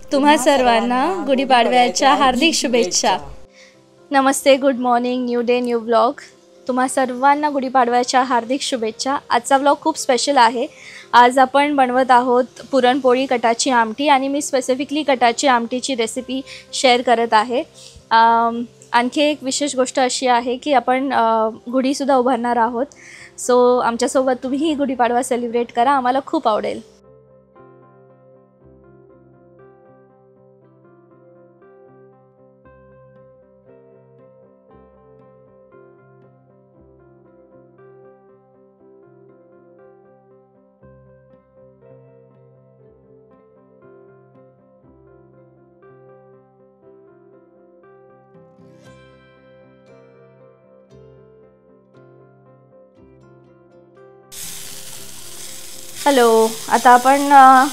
तुम्हा सर्वांना गुढीपाडव्याच्या हार्दिक शुभेच्छा। नमस्ते, good morning, new day new vlog. तुम्हा सर्वांना गुढीपाडव्याच्या हार्दिक शुभेच्छा। आजचा व्लॉग खूप स्पेशल आहे। आज आपण बनवत आहोत पुरणपोळी, कटाची आमटी आणि मी स्पेसिफिकली कटाची आमटीची रेसिपी शेअर करत आहे। आणखी एक विशेष गोष्ट अशी आहे की आपण गुढीसुद्धा उभारणार आहोत। सो आमच्यासोबत तुम्हीही गुढीपाडवा सेलिब्रेट करा, आम्हाला खूप आवडेल। हॅलो, आता आपण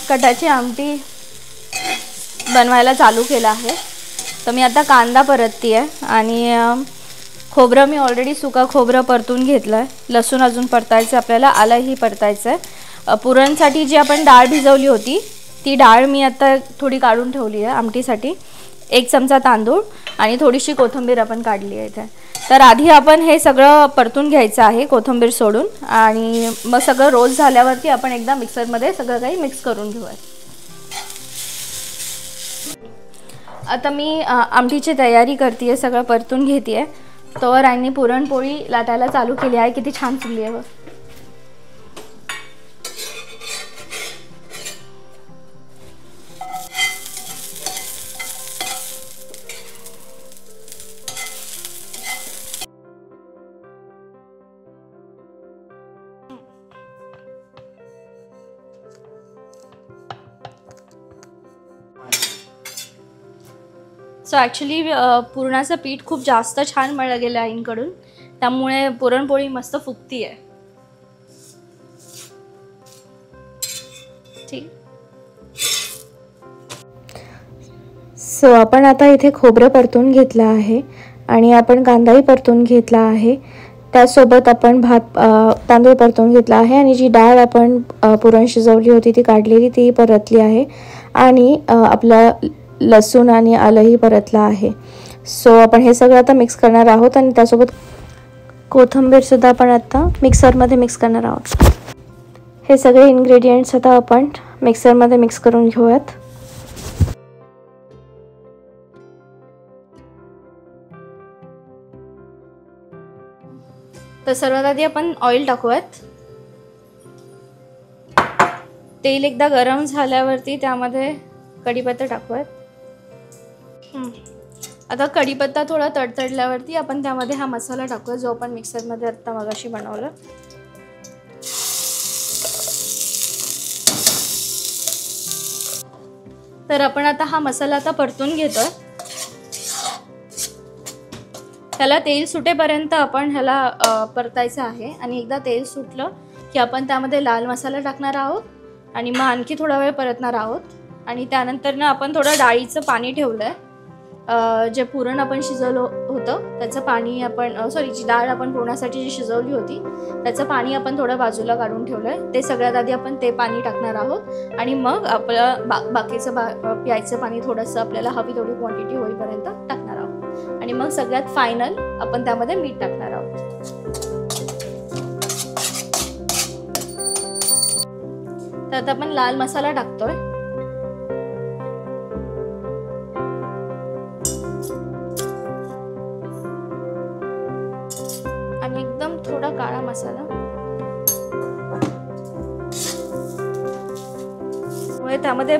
कटाची आमटी बनवायला चालू केलं आहे। तर मी आता कांदा परतते आहे आणि खोबरं मी ऑलरेडी सुका खोबरं परतून घेतलं आहे। लसूण अजून परतायचं आपल्याला, आलंही परतायचं आहे। पुरणसाठी जी आपण डाळ भिजवली होती ती डाळ मी आता थोडी काढून ठेवली आहे आमटीसाठी। 1 चमचा तांदूळ आणि थोडीशी कोथिंबीर आपण काढली आहे इथे। तर आधी आपण हे सगळं परतून घ्यायचं आहे कोथिंबीर सोडून, आणि मग सगळं रोस्ट झाल्यावरती आपण एकदा मिक्सरमध्ये सगळं काही मिक्स करून घेऊया। आता मी आमटीची तयारी करते आहे, सगळं परतून घेते आहे। तोवर आईने पुरणपोळी लाटायला चालू केली आहे। किती छान फुलली आहे। सो ॲक्च्युली पुरणाचं पीठ खूप जास्त छान मळलं गेलं आईंकडून, त्यामुळे पुरणपोळी मस्त फुगती आहे। ठीक। सो आपण आता इथे खोबरं परतून घेतलं आहे आणि आपण कांदाही परतून घेतला आहे। त्यासोबत आपण तांदूळ परतून घेतला आहे आणि जी डाळ आपण पुरण शिजवली होती ती काढलेली ती परतली आहे आणि आपला लसूण आणि आलंही परतला आहे। सो आपण हे सगळं आता मिक्स करणार आहोत आणि त्यासोबत कोथिंबीर सुद्धा आपण आता मिक्सरमध्ये मिक्स करणार आहोत। हे सगळे इन्ग्रेडियंट्स आता आपण मिक्सरमध्ये मिक्स करून घेऊयात। तर सर्वात आधी आपण ऑइल टाकूयात। तेल एकदा गरम झाल्यावरती त्यामध्ये कढीपत्ता टाकूयात। आता कढीपत्ता थोडा तडतडल्यावरती आपण त्यामध्ये हा मसाला टाकूया जो आपण मिक्सरमध्ये आता मगाशी बनवला। तर आपण आता हा मसाला आता परतून घेतोय। त्याला तेल सुटेपर्यंत आपण ह्याला परतायचं आहे आणि एकदा तेल सुटलं की आपण त्यामध्ये लाल मसाला टाकणार आहोत आणि मग आणखी थोडा वेळ परतणार आहोत। आणि त्यानंतर ना आपण थोडं डाळीचं पाणी ठेवलंय। जे पुरण आपण शिजवलं होतं त्याचं पाणी आपण जी डाळ आपण पुरणासाठी जी शिजवली होती त्याचं पाणी आपण थोडं बाजूला काढून ठेवलंय। ते सगळ्यात आधी आपण ते पाणी टाकणार आहोत आणि मग आपलं बाकीचं प्यायचं पाणी थोडंसं आपल्याला हवी तेवढी क्वांटिटी होईपर्यंत टाकणार आहोत आणि मग सगळ्यात फायनल आपण त्यामध्ये मीठ टाकणार आहोत। तर आता आपण लाल मसाला टाकतोय आणि एकदम थोडा काळा मसाला। त्यामध्ये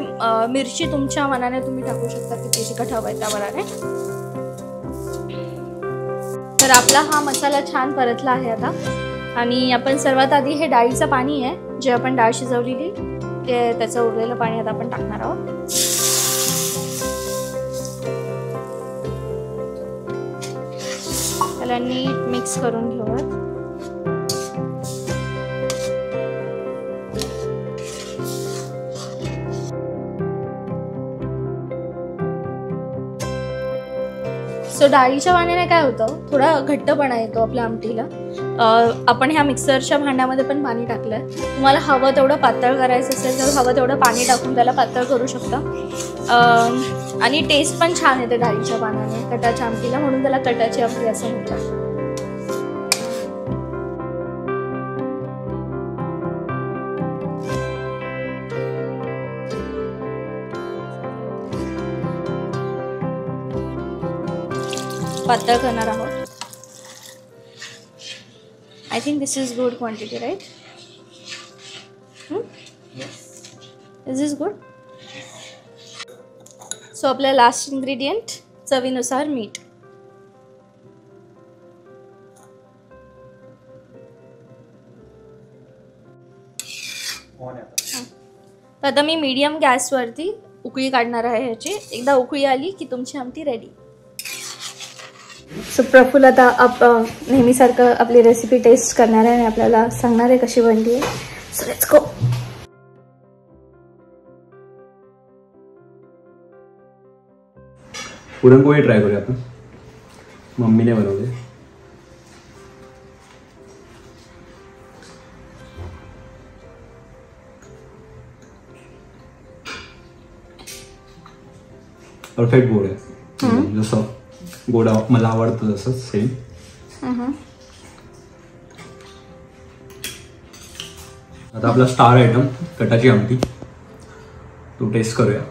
मिरची तुमच्या मनाने तुम्ही टाकू शकता, किती तिखट हवं आहे त्या मनाने। तर आपला हा मसाला छान परतला आहे आता आणि आपण सर्वात आधी हे डाळीचं पाणी आहे जे आपण डाळ शिजवलेली त्याचं उरलेलं पाणी आता आपण टाकणार आहोत। त्याला नीट मिक्स करून घेऊयात। सो डाळीच्या पाण्याने काय होतं, थोडा घट्टपणा येतो आपल्या आमटीला आपण ह्या मिक्सरच्या भांड्यामध्ये पण पाणी टाकलं आहे. तुम्हाला हवं तेवढं पातळ करायचं असेल तर हवं तेवढं पाणी टाकून त्याला पातळ करू शकता. आणि टेस्ट पण छान येते डाळीच्या पाण्याने कटाच्या आमटीला, म्हणून त्याला कटाची आमटी असं म्हणतात. पातळ करणार आहोत. I think this is good quantity, right? Is this good? So आपला लास्ट इंग्रेडिएंट चवीनुसार मीठ. तर आता मी मीडियम गॅसवरती उकळी काढणार आहे ह्याची. एकदा उकळी आली की तुमची आमटी रेडी. सो प्रफुल्ल आता नेहमीसारखं आपली रेसिपी टेस्ट करणार आहे आणि आपल्याला सांगणार आहे कशी बनली आहे. So let's go. Puran poli try करूया आपण. मम्मीने बनवले. परफेक्ट गोड आहे. जसं गोड मला आवडतं तसं सेम. आता आपला स्टार आयटम कटाची आमटी, तो टेस्ट करूया.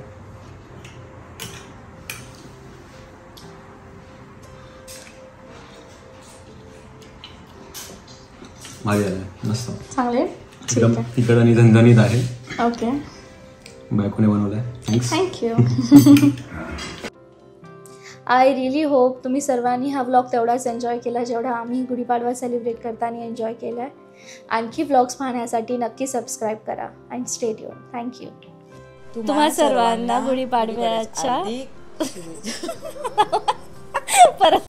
माझे आहे मस्त चांगले एकदम तिखट आणि झणझणीत आहे. ओके. बायकोने बनवलाय. थँक्यू. आय रिली होप तुम्ही सर्वांनी हा व्लॉग तेवढाच एन्जॉय केला जेवढा आम्ही गुढीपाडवा सेलिब्रेट करताना एन्जॉय केला आहे. आणखी व्लॉग्स पाहण्यासाठी नक्की सबस्क्राईब करा अँड स्टे ट्यून. थँक्यू. तुम्हा सर्वांना गुढीपाडव्याच्या